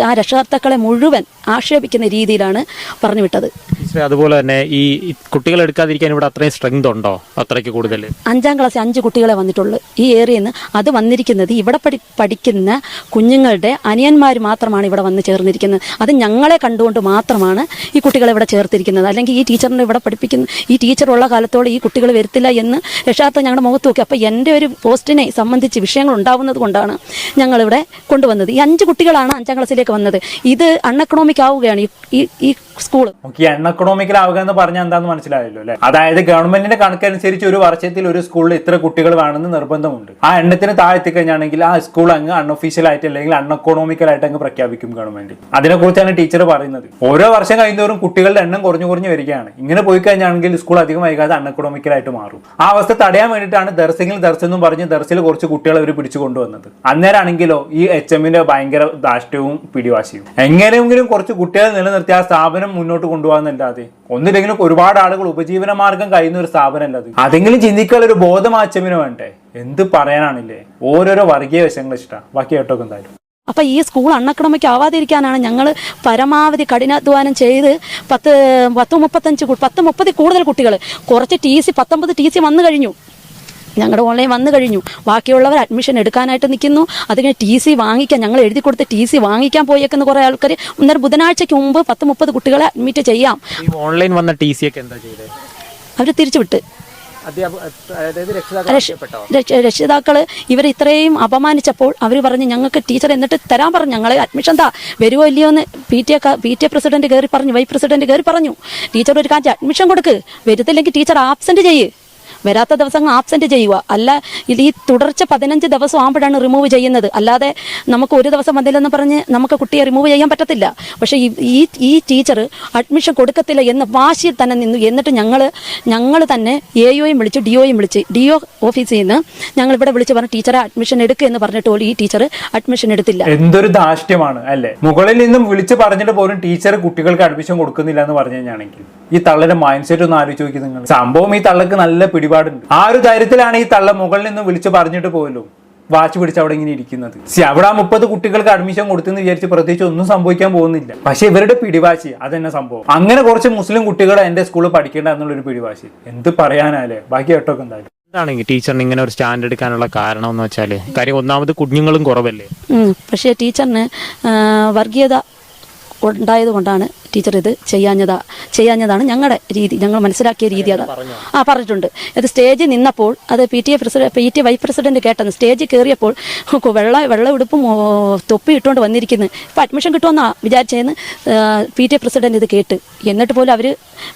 ആ രക്ഷകർത്താക്കളെ മുഴുവൻ ആക്ഷേപിക്കുന്ന രീതിയിലാണ് പറഞ്ഞു വിട്ടത്. അതുപോലെ തന്നെ ഈ കുട്ടികൾ എടുക്കാതിരിക്കാൻ ഇവിടെ അത്രയും സ്ട്രെങ്ത് ഉണ്ടോ? അത്രയ്ക്ക് കൂടുതൽ 5ാം ക്ലാസ്സിൽ 5 കുട്ടികളെ വന്നിട്ടുള്ളൂ ഈ ഏരിയയിൽ നിന്ന്. അത് വന്നിരിക്കുന്നത് ഇവിടെ പഠിക്കുന്ന കുഞ്ഞുങ്ങളുടെ അനിയന്മാർ മാത്രമാണ് ഇവിടെ വന്ന് ചേർന്നിരിക്കുന്നത്. അത് ഞങ്ങളെ കണ്ടുകൊണ്ട് മാത്രമാണ് ഈ കുട്ടികളെ ഇവിടെ ചേർത്തിരിക്കുന്നത്. അല്ലെങ്കിൽ ഈ ടീച്ചറിനെ ഇവിടെ പഠിപ്പിക്കുന്ന ഈ ടീച്ചറുള്ള കാലത്തോളം ഈ കുട്ടികൾ വരത്തില്ല എന്ന് രക്ഷാർത്ഥം ഞങ്ങളുടെ മുഖത്ത് നോക്കി. അപ്പോൾ എൻ്റെ ഒരു പോസ്റ്റിനെ സംബന്ധിച്ച് വിഷയങ്ങൾ ഉണ്ടാവുന്നത് കൊണ്ടാണ് ഞങ്ങളിവിടെ കൊണ്ടുവന്നത്. ഈ 5 കുട്ടികളാണ് 5ാം ക്ലാസ്സിലേക്ക് വന്നത്. ഇത് അൺഎക്കണോമിക് ആവുകയാണ് ഈ സ്കൂൾ. അൺഎക്കണോമിക്കൽ ആവുക എന്ന് പറഞ്ഞാൽ എന്താണെന്ന് മനസ്സിലായല്ലോ അല്ലെ. അതായത് ഗവൺമെന്റിന്റെ കണക്കനുസരിച്ച് ഒരു വർഷത്തിൽ ഒരു സ്കൂളിൽ ഇത്ര കുട്ടികൾ വേണമെന്ന് നിർബന്ധമുണ്ട്. ആ എണ്ണത്തിന് താഴ്ത്തി കഴിഞ്ഞാണെങ്കിൽ ആ സ്കൂൾ അങ്ങ് അൺഒഫീഷ്യൽ ആയിട്ട് അല്ലെങ്കിൽ അൺഎക്കണോമിക്കൽ ആയിട്ട് അങ്ങ് പ്രഖ്യാപിക്കും ഗവൺമെന്റ്. അതിനെക്കുറിച്ചാണ് ടീച്ചർ പറയുന്നത്. ഓരോ വർഷം കഴിയുന്നവരും കുട്ടികളുടെ എണ്ണം കുറഞ്ഞു വരികയാണ്. ഇങ്ങനെ പോയി കഴിഞ്ഞാണെങ്കിൽ സ്കൂൾ അധികം വൈകാതെ അൺഎക്കണോമിക്കൽ ആയിട്ട് മാറും. ആ അവസ്ഥ തടയാൻ വേണ്ടിയിട്ടാണ് ദർസെന്നും പറഞ്ഞ് ദർസിൽ കുറച്ച് കുട്ടികളെ അവർ പിടിച്ചു കൊണ്ടുവന്നത്. അന്നേരമാണെങ്കിലോ ഈ HM-ന്റെ ഭയങ്കര ധാഷ്ട്യവും പിടിവാശിയും. എങ്ങനെയെങ്കിലും കുറച്ച് കുട്ടികളെ നിലനിർത്തി ആ സ്ഥാപനം മുന്നോട്ട് കൊണ്ടുപോകാന്നല്ലാതെ ഒന്നില്ലെങ്കിലും ഒരുപാട് ആളുകൾ ഉപജീവന മാർഗം കഴിയുന്ന ഒരു സ്ഥാപനമല്ല അത്. അതെങ്കിലും ചിന്തിക്കാനുള്ള ഒരു ബോധം HM-ന് വേണ്ടേ? എന്ത് പറയാനാണില്ലേ, ഓരോരോ വർഗീയ വശങ്ങൾ ഇഷ്ടമാണ്. ബാക്കി കേട്ടോക്കെ എന്തായാലും. അപ്പം ഈ സ്കൂൾ അൺഎക്കണോമിക് ആവാതിരിക്കാനാണ് ഞങ്ങൾ പരമാവധി കഠിനാധ്വാനം ചെയ്ത് 10-30 കൂടുതൽ കുട്ടികൾ കുറച്ച് TC 19 TC വന്നു കഴിഞ്ഞു. ഞങ്ങളുടെ ഓൺലൈൻ വന്നു കഴിഞ്ഞു. ബാക്കിയുള്ളവർ അഡ്മിഷൻ എടുക്കാനായിട്ട് നിൽക്കുന്നു. അതിന് TC വാങ്ങിക്കാൻ ഞങ്ങൾ എഴുതി കൊടുത്ത് TC വാങ്ങിക്കാൻ പോയേക്കുന്ന കുറേ ആൾക്കാർ. അന്നേരം ബുധനാഴ്ചയ്ക്ക് മുമ്പ് 10-30 കുട്ടികളെ അഡ്മിറ്റ് ചെയ്യാം. ഈ ഓൺലൈൻ വന്ന TC ഒക്കെ എന്താ ചെയ്തത്? അവർ തിരിച്ചുവിട്ട്. രക്ഷിതാക്കള് ഇവർ ഇത്രയും അപമാനിച്ചപ്പോൾ അവർ പറഞ്ഞു ഞങ്ങൾക്ക് ടീച്ചർ എന്നിട്ട് തരാൻ പറഞ്ഞു. ഞങ്ങളെ അഡ്മിഷൻ വരുമോ ഇല്ലയോ എന്ന് PTA പ്രസിഡന്റ് കയറി പറഞ്ഞു, വൈസ് പ്രസിഡന്റ് കയറി പറഞ്ഞു, ടീച്ചർ ഒരു കാര്യം അഡ്മിഷൻ കൊടുക്ക്, വരുത്തില്ലെങ്കിൽ ടീച്ചർ ആബ്സെന്റ് ചെയ്യ്, വരാത്ത ദിവസങ്ങൾ ആബ്സെന്റ് ചെയ്യുക. അല്ല ഈ തുടർച്ച 15 ദിവസം ആകുമ്പോഴാണ് റിമൂവ് ചെയ്യുന്നത്. അല്ലാതെ നമുക്ക് ഒരു ദിവസം വന്നില്ലെന്ന് പറഞ്ഞ് നമുക്ക് കുട്ടിയെ റിമൂവ് ചെയ്യാൻ പറ്റത്തില്ല. പക്ഷേ ഈ ടീച്ചർ അഡ്മിഷൻ കൊടുക്കത്തില്ല എന്ന് വാശിയിൽ തന്നെ നിന്നു. എന്നിട്ട് ഞങ്ങൾ തന്നെ AOയും വിളിച്ചു, DOയും വിളിച്ച്, DO ഓഫീസിൽ നിന്ന് ഞങ്ങൾ ഇവിടെ വിളിച്ച് പറഞ്ഞു ടീച്ചറെ അഡ്മിഷൻ എടുക്കുക എന്ന് പറഞ്ഞിട്ട് പോലും ഈ ടീച്ചർ അഡ്മിഷൻ എടുത്തില്ല. എന്തൊരു ധാർഷ്ട്യമാണ് അല്ലേ? മുകളിൽ നിന്നും വിളിച്ച് പറഞ്ഞിട്ട് പോലും ടീച്ചർ കുട്ടികൾക്ക് അഡ്മിഷൻ കൊടുക്കുന്നില്ല എന്ന് പറഞ്ഞു കഴിഞ്ഞാണെങ്കിൽ ഈ തള്ളയുടെ മൈൻഡ് സെറ്റ് ഒന്ന് ആലോചിച്ച് നോക്കി നിങ്ങൾ. സംഭവം ഈ തള്ളക്ക് നല്ല പിടിപാടുണ്ട്. ആ ഒരു ധൈര്യത്തിലാണ് ഈ തള്ള മുകളിൽ നിന്ന് വിളിച്ച് പറഞ്ഞിട്ട് പോലും വാച്ച് പിടിച്ച് അവിടെ ഇങ്ങനെ ഇരിക്കുന്നത്. അവിടെ 30 കുട്ടികൾക്ക് അഡ്മിഷൻ കൊടുത്തെന്ന് വിചാരിച്ച് പ്രത്യേകിച്ച് ഒന്നും സംഭവിക്കാൻ പോകുന്നില്ല. പക്ഷെ ഇവരുടെ പിടിവാശി അതെന്നെ സംഭവം. അങ്ങനെ കുറച്ച് മുസ്ലിം കുട്ടികൾ എന്റെ സ്കൂളിൽ പഠിക്കേണ്ട എന്നുള്ളൊരു പിടിവാശി എന്ത് പറയാനല്ലേ. ബാക്കി കേട്ടൊക്കെ എന്തായാലും എന്താണെങ്കിൽ ടീച്ചറിന് ഇങ്ങനെ ഒരു സ്റ്റാൻഡ് എടുക്കാനുള്ള കാരണം എന്ന് വെച്ചാൽ കാര്യം ഒന്നാമത് കുഞ്ഞുങ്ങളും കുറവല്ലേ. പക്ഷേ ടീച്ചറിന് വർഗീയത ഉണ്ടായത് കൊണ്ടാണ് ടീച്ചർ ഇത് ചെയ്യാഞ്ഞതാണ് ഞങ്ങളുടെ രീതി, ഞങ്ങൾ മനസ്സിലാക്കിയ രീതി. അതാ പറഞ്ഞിട്ടുണ്ട്. അത് സ്റ്റേജിൽ നിന്നപ്പോൾ അത് PTA വൈസ് പ്രസിഡന്റ് കേട്ടെന്ന്. സ്റ്റേജിൽ കയറിയപ്പോൾ വെള്ള ഉടുപ്പും തൊപ്പി ഇട്ടുകൊണ്ട് വന്നിരിക്കുന്നു. ഇപ്പം അഡ്മിഷൻ കിട്ടുമെന്നാ വിചാരിച്ചതെന്ന് PTA പ്രസിഡന്റ് ഇത് കേട്ട്. എന്നിട്ട് പോലും അവർ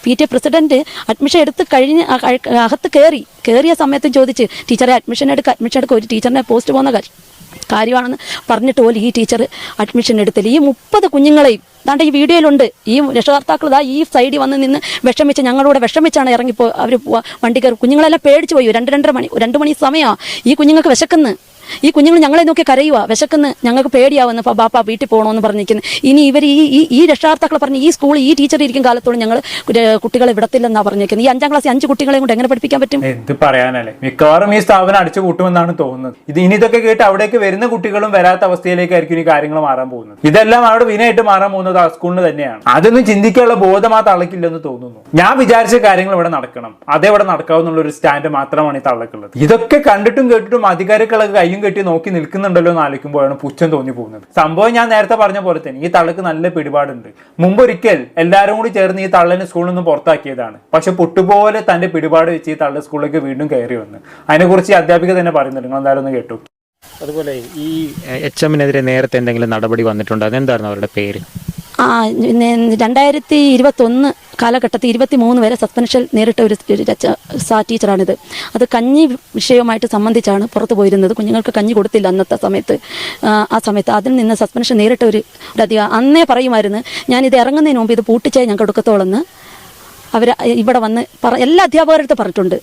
PTA പ്രസിഡന്റ് അഡ്മിഷൻ എടുത്ത് കഴിഞ്ഞ് അകത്ത് കയറിയ സമയത്തും ചോദിച്ച് ടീച്ചറെ അഡ്മിഷൻ എടുക്കുക, ഒരു ടീച്ചറിനെ പോസ്റ്റ് പോകുന്ന കാര്യമാണെന്ന് പറഞ്ഞിട്ട് പോലും ഈ ടീച്ചർ അഡ്മിഷൻ എടുത്തില്ല. ഈ 30 കുഞ്ഞുങ്ങളെയും ദാണ്ട് ഈ വീഡിയോയിലുണ്ട്. ഈ രക്ഷകർത്താക്കൾ ഈ സൈഡിൽ വന്ന് നിന്ന് വിഷമിച്ച് ഞങ്ങളോട് വിഷമിച്ചാണ് ഇറങ്ങിപ്പോ അവർ വണ്ടി കയറി. കുഞ്ഞുങ്ങളെല്ലാം പേടിച്ചു പോയി. 2 മണി സമയമാണ്. ഈ കുഞ്ഞുങ്ങൾക്ക് വിശക്കുന്നു. ഈ കുഞ്ഞുങ്ങൾ ഞങ്ങളെ നോക്കി കരയുക, വിശക്കുന്നു, ഞങ്ങൾക്ക് പേടിയാവുന്നു, ബാപ്പ വീട്ടിൽ പോകണമെന്ന് പറഞ്ഞിരിക്കുന്നു. ഇനി ഇവർ ഈ രക്ഷകർത്താക്കൾ പറഞ്ഞ് ഈ സ്കൂൾ ഈ ടീച്ചർ ഇരിക്കും കാലത്തോളം ഞങ്ങൾ കുട്ടികളെ വിടത്തില്ലെന്നാണ് പറഞ്ഞിരിക്കുന്നത്. ഈ 5ാം ക്ലാസ്സിൽ 5 കുട്ടികളെ കൊണ്ട് എങ്ങനെ പഠിപ്പിക്കാൻ പറ്റും? എന്ത് പറയാനല്ലേ. മിക്കവാറും ഈ സ്ഥാപനം അടിച്ചു കൂട്ടുമെന്നാണ് തോന്നുന്നത്. ഇനി ഇതൊക്കെ കേട്ട് അവിടേക്ക് വരുന്ന കുട്ടികളും വരാത്ത അവസ്ഥയിലേക്കായിരിക്കും ഈ കാര്യങ്ങൾ മാറാൻ പോകുന്നത്. ഇതെല്ലാം അവിടെ വിനയായിട്ട് മാറാൻ പോകുന്നത് ആ സ്കൂളിന് തന്നെയാണ്. അതൊന്നും ചിന്തിക്കാനുള്ള ബോധം ആ തള്ളക്കില്ലെന്ന് തോന്നുന്നു. ഞാൻ വിചാരിച്ച കാര്യങ്ങൾ ഇവിടെ നടക്കണം, അതേ ഇവിടെ നടക്കാവുന്നുള്ള ഒരു സ്റ്റാൻഡ് മാത്രമാണ് ഈ തള്ളക്കുള്ളത്. ഇതൊക്കെ കണ്ടിട്ടും കേട്ടിട്ടും അധികാരികളൊക്കെ കയ്യും കെട്ടി നോക്കി നിൽക്കുന്നുണ്ടല്ലോ എന്ന് ആലോചിക്കുമ്പോഴാണ് പുച്ഛം തോന്നി പോകുന്നത്. സംഭവം ഞാൻ നേരത്തെ പറഞ്ഞ പോലെ തന്നെ ഈ തള്ളക്ക് നല്ല പിടിപാടുണ്ട്. മുമ്പൊരിക്കൽ എല്ലാവരും കൂടി ചേർന്ന് ഈ തള്ളനെ സ്കൂളിൽ നിന്ന് പുറത്താക്കിയതാണ്. പക്ഷെ പൊട്ടുപോലെ തന്റെ പിടിപാട് വെച്ച് ഈ തള്ള സ്കൂളിലേക്ക് വീണ്ടും കയറി വന്ന് അതിനെക്കുറിച്ച് ഈ അധ്യാപിക തന്നെ പറയുന്നുണ്ട്. നിങ്ങൾ എന്തായാലും ഒന്ന് കേട്ടു. അതുപോലെ ഈ HMനെതിരെ നേരത്തെ എന്തെങ്കിലും നടപടി വന്നിട്ടുണ്ടോ? അതെന്തായിരുന്നു അവരുടെ പേര്? 2021 കാലഘട്ടത്തിൽ 23 വരെ സസ്പെൻഷൻ നേരിട്ട ഒരു ടീച്ചറാണിത്. അത് കഞ്ഞി വിഷയവുമായിട്ട് സംബന്ധിച്ചാണ് പുറത്തു പോയിരുന്നത്. കുഞ്ഞുങ്ങൾക്ക് കഞ്ഞി കൊടുത്തില്ല അന്നത്തെ സമയത്ത്. ആ സമയത്ത് അതിൽ നിന്ന് സസ്പെൻഷൻ നേരിട്ട ഒരു അധികം അന്നേ പറയുമായിരുന്നു ഞാനിത് ഇറങ്ങുന്നതിന് മുമ്പ് ഇത് പൂട്ടിച്ചേ ഞാൻ കൊടുക്കത്തോളെന്ന്. അവർ ഇവിടെ വന്ന് എല്ലാ അധ്യാപകരുടെ പറഞ്ഞിട്ടുണ്ട്.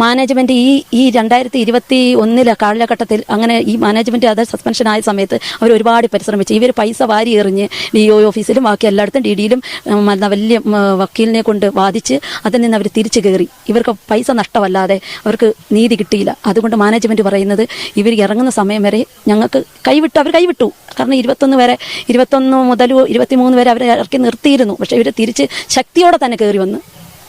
മാനേജ്മെന്റ് ഈ 2021 കാലഘട്ടത്തിൽ അങ്ങനെ ഈ മാനേജ്മെന്റ് അത് സസ്പെൻഷൻ ആയ സമയത്ത് അവർ ഒരുപാട് പരിശ്രമിച്ചു. ഇവർ പൈസ വാരി എറിഞ്ഞ് DO ഓഫീസിലും ബാക്കി എല്ലായിടത്തും DDയിലും വലിയ വക്കീലിനെ കൊണ്ട് വാദിച്ച് അതിൽ നിന്ന് അവർ തിരിച്ചു കയറി. ഇവർക്ക് പൈസ നഷ്ടമല്ലാതെ അവർക്ക് നീതി കിട്ടിയില്ല. അതുകൊണ്ട് മാനേജ്മെന്റ് പറയുന്നത് ഇവർ ഇറങ്ങുന്ന സമയം വരെ ഞങ്ങൾക്ക് അവർ കൈവിട്ടു. കാരണം 21 മുതൽ 23 വരെ അവരെ ഇറക്കി നിർത്തിയിരുന്നു. പക്ഷെ ഇവർ തിരിച്ച് ശക്തിയോടെ തന്നെ കയറി വന്ന്.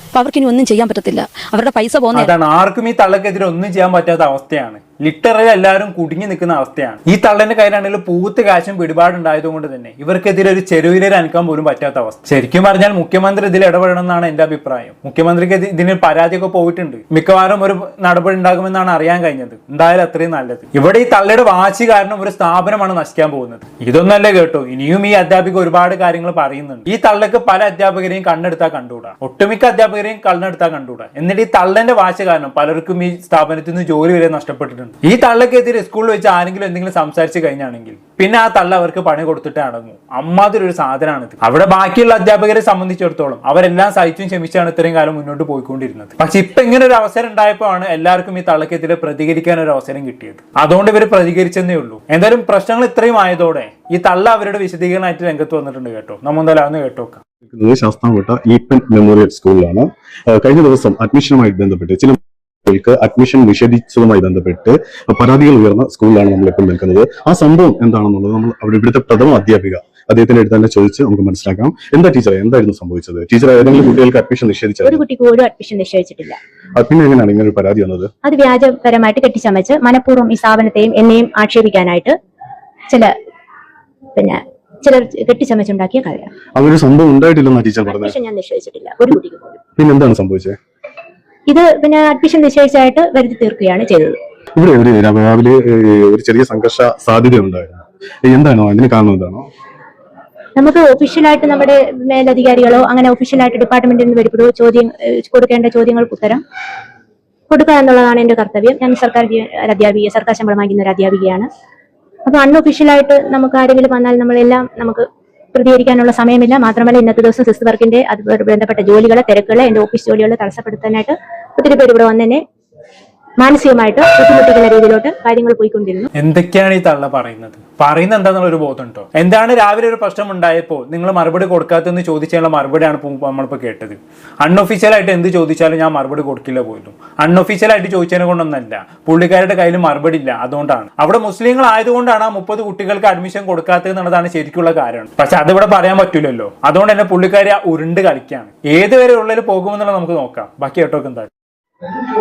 അപ്പൊ അവർക്കിനി ഒന്നും ചെയ്യാൻ പറ്റത്തില്ല. അവരുടെ പൈസ പോകുന്നതാണ്. ആർക്കും ഈ തള്ളക്കെതിരെ ഒന്നും ചെയ്യാൻ പറ്റാത്ത അവസ്ഥയാണ്. ലിറ്ററലി എല്ലാവരും കുടുങ്ങി നിൽക്കുന്ന അവസ്ഥയാണ്. ഈ തള്ളന്റെ കയ്യിലാണെങ്കിലും പൂത്ത് കാശും പിടിപാടുണ്ടായതുകൊണ്ട് തന്നെ ഇവർക്കെതിരെ ഒരു ചെരുവിലേര് അനക്കാൻ പോലും പറ്റാത്ത അവസ്ഥ. ശരിക്കും പറഞ്ഞാൽ മുഖ്യമന്ത്രി ഇതിൽ ഇടപെടണം എന്നാണ് എന്റെ അഭിപ്രായം. മുഖ്യമന്ത്രിക്ക് ഇതിന് പരാതിയൊക്കെ പോയിട്ടുണ്ട്. മിക്കവാറും ഒരു നടപടി ഉണ്ടാകുമെന്നാണ് അറിയാൻ കഴിഞ്ഞത്. എന്തായാലും അത്രയും നല്ലത്. ഇവിടെ ഈ തള്ളയുടെ വാശി കാരണം ഒരു സ്ഥാപനമാണ് നശിക്കാൻ പോകുന്നത്. ഇതൊന്നല്ലേ കേട്ടോ, ഇനിയും ഈ അധ്യാപിക ഒരുപാട് കാര്യങ്ങൾ പറയുന്നുണ്ട്. ഈ തള്ളക്ക് പല അധ്യാപകരെയും കണ്ണെടുത്താൽ കണ്ടുകൂടാ, ഒട്ടുമിക്ക അധ്യാപകരെയും കണ്ണെടുത്താൽ കണ്ടുകൂടാ. എന്നിട്ട് ഈ തള്ളന്റെ വാശി കാരണം പലർക്കും ഈ സ്ഥാപനത്തിൽ നിന്ന് ജോലി വരെ നഷ്ടപ്പെട്ടിട്ടുണ്ട്. ഈ തള്ളക്കെതിരെ സ്കൂളിൽ വെച്ച് ആരെങ്കിലും എന്തെങ്കിലും സംസാരിച്ച് കഴിഞ്ഞാണെങ്കിൽ പിന്നെ ആ തള്ള അവർക്ക് പണി കൊടുത്തിട്ട് അടങ്ങും. അമ്മാതിരി ഒരു സാധനമാണിത്. അവിടെ ബാക്കിയുള്ള അധ്യാപകരെ സംബന്ധിച്ചിടത്തോളം അവരെല്ലാം സഹിച്ചും ക്ഷമിച്ചാണ് ഇത്രയും കാലം മുന്നോട്ട് പോയിക്കൊണ്ടിരുന്നത്. പക്ഷെ ഇപ്പൊ ഇങ്ങനെ ഒരു അവസരം ഉണ്ടായപ്പോഴാണ് എല്ലാവർക്കും ഈ തള്ളക്കെതിരെ പ്രതികരിക്കാൻ ഒരു അവസരം കിട്ടിയത്. അതുകൊണ്ട് ഇവർ പ്രതികരിച്ചെന്നേ ഉള്ളൂ. എന്തായാലും പ്രശ്നങ്ങൾ ഇത്രയും ആയതോടെ ഈ തള്ള അവരുടെ വിശദീകരണമായിട്ട് രംഗത്ത് വന്നിട്ടുണ്ട് കേട്ടോ. നമ്മൾ എന്തായാലും അതൊന്ന് കേട്ടോക്കാം. ശാസ്താംകോട്ട ഈപ്പൻ മെമ്മോറിയൽ സ്കൂളിലാണ്. കഴിഞ്ഞ ദിവസം അഡ്മിഷനുമായി ബന്ധപ്പെട്ട് ചില കുട്ടികൾക്ക് അഡ്മിഷൻ നിഷേധിച്ചതുമായി ബന്ധപ്പെട്ട് പരാതികൾ ഉയർന്ന സ്കൂളിലാണ് നമ്മളിപ്പോൾ നിൽക്കുന്നത്. ആ സംഭവം എന്താണെന്നുള്ളത് നമ്മൾ അവിടെ ഇവിടുത്തെ പ്രഥമ അധ്യാപിക അദ്ദേഹത്തിന്റെ അടുത്ത് തന്നെ ചോദിച്ച് നമുക്ക് മനസ്സിലാക്കാം. എന്താ ടീച്ചറെ, എന്തായിരുന്നു സംഭവിച്ചത്? ടീച്ചർ ഏതെങ്കിലും കുട്ടികൾക്ക് അഡ്മിഷൻ നിഷേധിച്ചത്? ഒരു കുട്ടിക്ക് പോലും അഡ്മിഷൻ നിശ്ചയിച്ചിട്ടില്ല. പിന്നെ എങ്ങനെയാണ് ഇങ്ങനെ ഒരു പരാതി വന്നത്? അത് വ്യാജപരമായിട്ട് കെട്ടിച്ചമച്ച് മനഃപൂർവ്വം ഈ സ്ഥാപനത്തെയും എന്നെയും ആക്ഷേപിക്കാനായിട്ട് ചിലർ കെട്ടിച്ചമച്ചുണ്ടാക്കിയ കാര്യമാണ്. അങ്ങനെ ഒരു സംഭവം ഉണ്ടായിട്ടില്ലെന്നാ ടീച്ചർ പറഞ്ഞത്? അഡ്മിഷൻ ഞാൻ നിശ്ചയിച്ചിട്ടില്ല ഒരു കുട്ടിക്ക് പോലും. പിന്നെ എന്താണ് സംഭവിച്ചത്? ഇത് അഡ്മിഷൻ നിശ്ചയിച്ചായിട്ട് വരുത്തി തീർക്കുകയാണ് ചെയ്തത്. ഇവിടെ രാവിലെ ഒരു ചെറിയ സംഘർഷ സാധ്യത ഉണ്ടായിരുന്നു. എന്താണോ അതിന് കാരണം? എന്താണോ നമുക്ക് ഒഫീഷ്യലായിട്ട് നമ്മുടെ മേലധികാരികളോ അങ്ങനെ ഒഫീഷ്യലായിട്ട് ഡിപ്പാർട്ട്മെന്റിൽ നിന്ന് വരുമ്പോഴോ കൊടുക്കേണ്ട ചോദ്യങ്ങൾക്ക് ഉത്തരം കൊടുക്കുക എന്നുള്ളതാണ് എന്റെ കർത്തവ്യം. ഞാൻ സർക്കാർ ശമ്പളം വാങ്ങിക്കുന്ന ഒരു അധ്യാപികയാണ്. അപ്പൊ അൺഒഫീഷ്യലായിട്ട് നമുക്ക് ആരെങ്കിലും വന്നാൽ നമുക്ക് പ്രതികരിക്കാനുള്ള സമയമില്ല. മാത്രമല്ല ഇന്നത്തെ ദിവസം സിസ് വർക്കിന്റെ അതുപോലെ ബന്ധപ്പെട്ട ജോലികളെ തിരക്കുകളെ എന്റെ ഓഫീസ് ജോലികളെ തടസ്സപ്പെടുത്താനായിട്ട് ഒത്തിരി പേര് ഇവിടെ വന്നെ മാനസികമായിട്ട് ബുദ്ധിമുട്ടിക്കുന്ന രീതിയിലോട്ട് കാര്യങ്ങൾ പോയിക്കൊണ്ടിരുന്നു. എന്തൊക്കെയാണ് ഈ തള്ള പറയുന്നത് എന്താന്നുള്ള ഒരു ബോധമുണ്ടോ? എന്താണ് രാവിലെ ഒരു പ്രശ്നം ഉണ്ടായപ്പോൾ നിങ്ങൾ മറുപടി കൊടുക്കാത്തെന്ന് ചോദിച്ചാലുള്ള മറുപടിയാണ് നമ്മളിപ്പോൾ കേട്ടത്. അൺഒഫീഷ്യലായിട്ട് എന്ത് ചോദിച്ചാലും ഞാൻ മറുപടി കൊടുക്കില്ല പോലും. അൺഒഫീഷ്യലായിട്ട് ചോദിച്ചതിനെ കൊണ്ടൊന്നല്ല, പുള്ളിക്കാരുടെ കയ്യിൽ മറുപടി ഇല്ല, അതുകൊണ്ടാണ്. അവിടെ മുസ്ലിങ്ങൾ ആയതുകൊണ്ടാണ് ആ 30 കുട്ടികൾക്ക് അഡ്മിഷൻ കൊടുക്കാത്തത് എന്നുള്ളതാണ് ശരിക്കുള്ള കാരണം. പക്ഷെ അതിവിടെ പറയാൻ പറ്റൂലല്ലോ. അതുകൊണ്ട് തന്നെ പുള്ളിക്കാരി ഉരുണ്ട് കളിക്കാണ്. ഏതുവരെ ഉള്ളിൽ പോകുമെന്നുള്ളത് നമുക്ക് നോക്കാം. ബാക്കി കേട്ടോക്ക് എന്താ?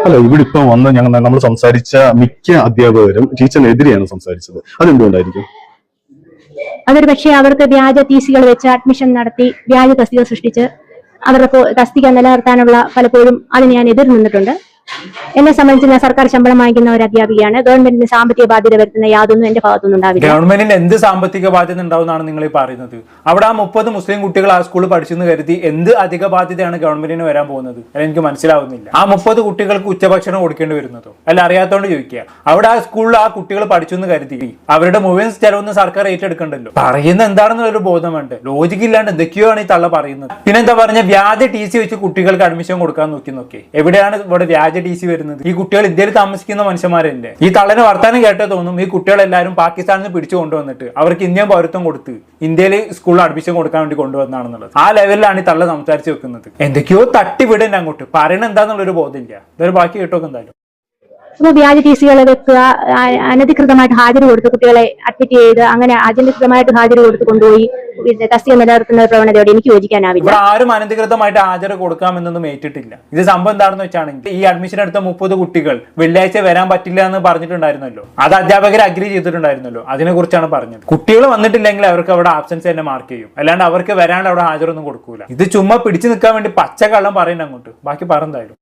അല്ല, ഇവിടെ ഇപ്പൊ വന്ന് നമ്മൾ സംസാരിച്ച മിക്ക അധ്യാപകരും ടീച്ചറിനെതിരെയാണ് സംസാരിച്ചത്. അതെന്തുകൊണ്ടായിരിക്കും? അതൊരു പക്ഷേ അവർക്ക് വ്യാജ TC-കൾ വെച്ച് അഡ്മിഷൻ നടത്തി വ്യാജ തസ്തിക സൃഷ്ടിച്ച് അവരുടെ തസ്തിക നിലനിർത്താനുള്ള പലപ്പോഴും അതിന് ഞാൻ എതിർ നിന്നിട്ടുണ്ട്. എന്നെ സംബന്ധിച്ച് ഞാൻ സർക്കാർ ശമ്പളം വാങ്ങിക്കുന്ന ഒരു അധ്യാപികയാണ്. ഗവൺമെന്റിന് സാമ്പത്തിക ബാധ്യത വരുത്തുന്ന യാതൊന്നും എന്റെ ഭാഗത്തുനിന്ന് ഉണ്ടാവില്ല. ഗവൺമെന്റിന് എന്ത് സാമ്പത്തിക ബാധ്യത ഉണ്ടാവുന്നതാണ് നിങ്ങൾ ഈ പറയുന്നത്? അവിടെ ആ 30 മുസ്ലിം കുട്ടികൾ ആ സ്കൂളിൽ പഠിച്ചെന്ന് കരുതി എന്ത് അധിക ബാധ്യതയാണ് ഗവൺമെന്റിന് വരാൻ പോകുന്നത്? അല്ല, എനിക്ക് മനസ്സിലാവുന്നില്ല. ആ 30 കുട്ടികൾക്ക് ഉച്ചഭക്ഷണം കൊടുക്കേണ്ടി വരുന്നതോ? അല്ല, അറിയാത്തോണ്ട് ചോദിക്കുക. അവിടെ ആ സ്കൂളിൽ ആ കുട്ടികൾ പഠിച്ചെന്ന് കരുതി അവരുടെ മുഴുവൻ ചെലവൊന്നും സർക്കാർ ഏറ്റെടുക്കണ്ടല്ലോ. പറയുന്നത് എന്താണെന്നുള്ളൊരു ബോധം വേണ്ട. ലോജിക്ക് ഇല്ലാണ്ട് എന്തൊക്കെയാണ് ഈ തള്ള പറയുന്നത്. പിന്നെന്താ പറഞ്ഞ വ്യാജ TC വെച്ച് കുട്ടികൾക്ക് അഡ്മിഷൻ കൊടുക്കാൻ നോക്കി. എവിടെയാണ് ഇവിടെ വ്യാജ TC വരുന്നത്? ഈ കുട്ടികൾ ഇന്ത്യയിൽ താമസിക്കുന്ന മനുഷ്യന്മാരല്ലേ? ഈ തള്ളനെ വർത്താനം കേട്ടേ തോന്നും ഈ കുട്ടികളെല്ലാവരും പാകിസ്ഥാനിൽ നിന്ന് പിടിച്ചു കൊണ്ടുവന്നിട്ട് അവർക്ക് ഇന്ത്യൻ പൗരത്വം കൊടുത്ത് ഇന്ത്യയിൽ സ്കൂളിൽ അഡ്മിഷൻ കൊടുക്കാൻ വേണ്ടി കൊണ്ടുവന്നാണെന്നുള്ളത്. ആ ലെവലിലാണ് ഈ തള്ള സംസാരിച്ച് വെക്കുന്നത്. എന്തൊക്കെയോ തട്ടിവിടേണ്ട അങ്ങോട്ട് പറയണ എന്താന്നുള്ളൊരു ബോധമില്ല. ഇതൊരു ബാക്കി കേട്ടോക്കെ എന്തായാലും. അപ്പോൾ വ്യാജ TC-കൾ വെക്കുക, അനധികൃതമായിട്ട് ഹാജർ കൊടുത്ത് കുട്ടികളെ അഡ്മിറ്റ് ചെയ്ത് അങ്ങനെ അനധികൃതമായിട്ട് ഹാജർ കൊടുത്ത് കൊണ്ടുപോയി തസ്തിക നിലനിർത്തുന്ന പ്രവണതയോടെ എനിക്ക് യോജിക്കാനാവില്ല. ഇവിടെ ആരും അനധികൃതമായിട്ട് ഹാജർ കൊടുക്കാമെന്നൊന്നും ഏറ്റിട്ടില്ല. ഇത് സംഭവം എന്താണെന്ന് വെച്ചാണെങ്കിൽ ഈ അഡ്മിഷൻ എടുത്ത 30 കുട്ടികൾ വെള്ളിയാഴ്ച വരാൻ പറ്റില്ല എന്ന് പറഞ്ഞിട്ടുണ്ടായിരുന്നല്ലോ. അത് അധ്യാപകർ അഗ്രി ചെയ്തിട്ടുണ്ടായിരുന്നല്ലോ. അതിനെ കുറിച്ചാണ് പറഞ്ഞത്. കുട്ടികൾ വന്നിട്ടില്ലെങ്കിൽ അവർക്ക് അവിടെ ആബ്സെൻസ് തന്നെ മാർക്ക് ചെയ്യും. അല്ലാണ്ട് അവർക്ക് വരാണ്ട് അവിടെ ഹാജരൊന്നും കൊടുക്കൂല. ഇത് ചുമ്മാ പിടിച്ചു നിൽക്കാൻ വേണ്ടി പച്ചക്കള്ളം പറയുന്നത് അങ്ങോട്ട്. ബാക്കി പറഞ്ഞായിരുന്നു.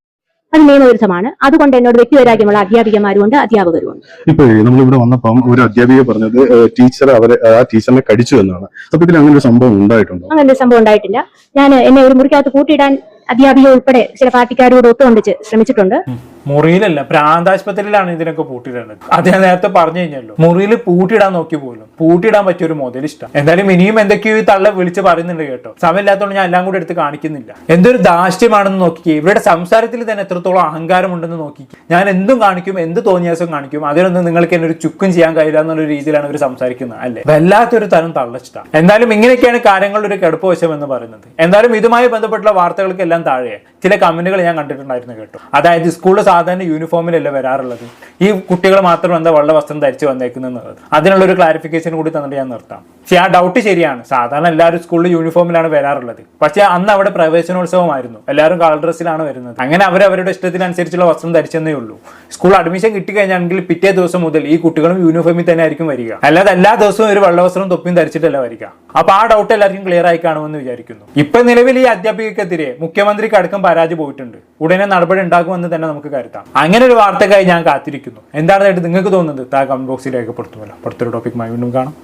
അത് നിയമവിരുദ്ധമാണ്. അതുകൊണ്ട് എന്നോട് വ്യക്തിവൈരാഗ്യമുള്ള അധ്യാപികമാരുമുണ്ട്, അധ്യാപകരുമുണ്ട്. ഇപ്പൊ നമ്മളിവിടെ വന്നപ്പം ഒരു അധ്യാപിക പറഞ്ഞത് ടീച്ചർ ആ ടീച്ചറിനെ കടിച്ചു എന്നാണ്. സത്യത്തിൽ അങ്ങനെ ഒരു സംഭവം ഉണ്ടായിട്ടുണ്ടോ? അങ്ങനെ ഒരു സംഭവം ഉണ്ടായിട്ടില്ല. എന്നെ ഒരു മുറിക്കകത്ത് കൂട്ടിയിടാൻ അധ്യാപിക ഉൾപ്പെടെ ചില പാർട്ടിക്കാരോട് ഒത്തുകൊണ്ടിച്ച് ശ്രമിച്ചിട്ടുണ്ട്. മുറിയിലല്ല, പ്രാന്താശുപത്രിയിലാണ് ഇതിനൊക്കെ പൂട്ടിയിടുന്നത്. അത് ഞാൻ നേരത്തെ പറഞ്ഞു കഴിഞ്ഞല്ലോ. മുറിയിൽ പൂട്ടിയിടാൻ നോക്കി പോലും പൂട്ടിയിടാൻ പറ്റിയ ഒരു മുതലിഷ്ടം. എന്തായാലും ഇനിയും എന്തൊക്കെയോ ഈ തള്ള വിളിച്ച് പറയുന്നുണ്ട് കേട്ടോ. സമയമില്ലാത്തതുകൊണ്ട് ഞാൻ എല്ലാം കൂടി എടുത്ത് കാണിക്കുന്നില്ല. എന്തൊരു ധാർഷ്ട്യമാണെന്ന് നോക്കിക്കേ. ഇവരുടെ സംസാരത്തിൽ തന്നെ എത്രത്തോളം അഹങ്കാരമുണ്ടെന്ന് നോക്കിക്കേ. ഞാൻ എന്തും കാണിക്കും, എന്ത് തോന്നിയാസം കാണിക്കും, അതിനൊന്നും നിങ്ങൾക്ക് എന്നെ ഒരു ചുക്കും ചെയ്യാൻ കഴിയില്ല എന്നുള്ള രീതിയിലാണ് ഇവർ സംസാരിക്കുന്നത്. അല്ലേ, വല്ലാത്തൊരു തരം തള്ളച്ചിട്ട. എന്തായാലും ഇങ്ങനെയൊക്കെയാണ് കാര്യങ്ങളുടെ ഒരു കടുപ്പ് വശം എന്ന് പറയുന്നത്. എന്തായാലും ഇതുമായി ബന്ധപ്പെട്ടുള്ള വാർത്തകൾക്ക് എല്ലാം താഴെ ചില കമന്റുകൾ ഞാൻ കണ്ടിട്ടുണ്ടായിരുന്നു കേട്ടോ. അതായത് സ്കൂളിൽ സാധാരണ യൂണിഫോമിലല്ല വരാറുള്ളത്, ഈ കുട്ടികൾ മാത്രം എന്താ വെള്ള വസ്ത്രം ധരിച്ച് വന്നേക്കുന്നത്. അതിനുള്ള ഒരു ക്ലാരിഫിക്കേഷൻ കൂടി തന്നിട്ട് ഞാൻ നിർത്താം. പക്ഷെ ആ ഡൗട്ട് ശരിയാണ്. സാധാരണ എല്ലാവരും സ്കൂളിൽ യൂണിഫോമിലാണ് വരാറുള്ളത്. പക്ഷെ അന്ന് അവിടെ പ്രവേശനോത്സവമായിരുന്നു, എല്ലാവരും കളർ ഡ്രസ്സിലാണ് വരുന്നത്. അങ്ങനെ അവരവരുടെ ഇഷ്ടത്തിനനുസരിച്ചുള്ള വസ്ത്രം ധരിച്ചെന്നേ ഉള്ളൂ. സ്കൂൾ അഡ്മിഷൻ കിട്ടിക്കഴിഞ്ഞാണെങ്കിൽ പിറ്റേ ദിവസം മുതൽ ഈ കുട്ടികളും യൂണിഫോമിൽ തന്നെ ആയിരിക്കും വരിക. അല്ലാതെ എല്ലാ ദിവസവും ഒരു വെള്ള വസ്ത്രവും തൊപ്പിയും ധരിച്ചിട്ടല്ല വരിക. അപ്പൊ ആ ഡൗട്ട് എല്ലാവർക്കും ക്ലിയർ ആയി കാണുമെന്ന് വിചാരിക്കുന്നു. ഇപ്പൊ നിലവിൽ ഈ അധ്യാപികക്കെതിരെ മുഖ്യമന്ത്രിക്ക് അടക്കം പരാതി പോയിട്ടുണ്ട്. ഉടനെ നടപടി ഉണ്ടാകുമെന്ന് തന്നെ നമുക്ക് കരുതാം. അങ്ങനെ ഒരു വാർത്തക്കായി ഞാൻ കാത്തിരിക്കുന്നു. എന്താണെന്നായിട്ട് നിങ്ങൾക്ക് തോന്നുന്നത് കമന്റ് ബോക്സിൽ രേഖപ്പെടുത്തുമല്ലോ. അടുത്തൊരു ടോപ്പിക്കുമായി വീണ്ടും കാണാം.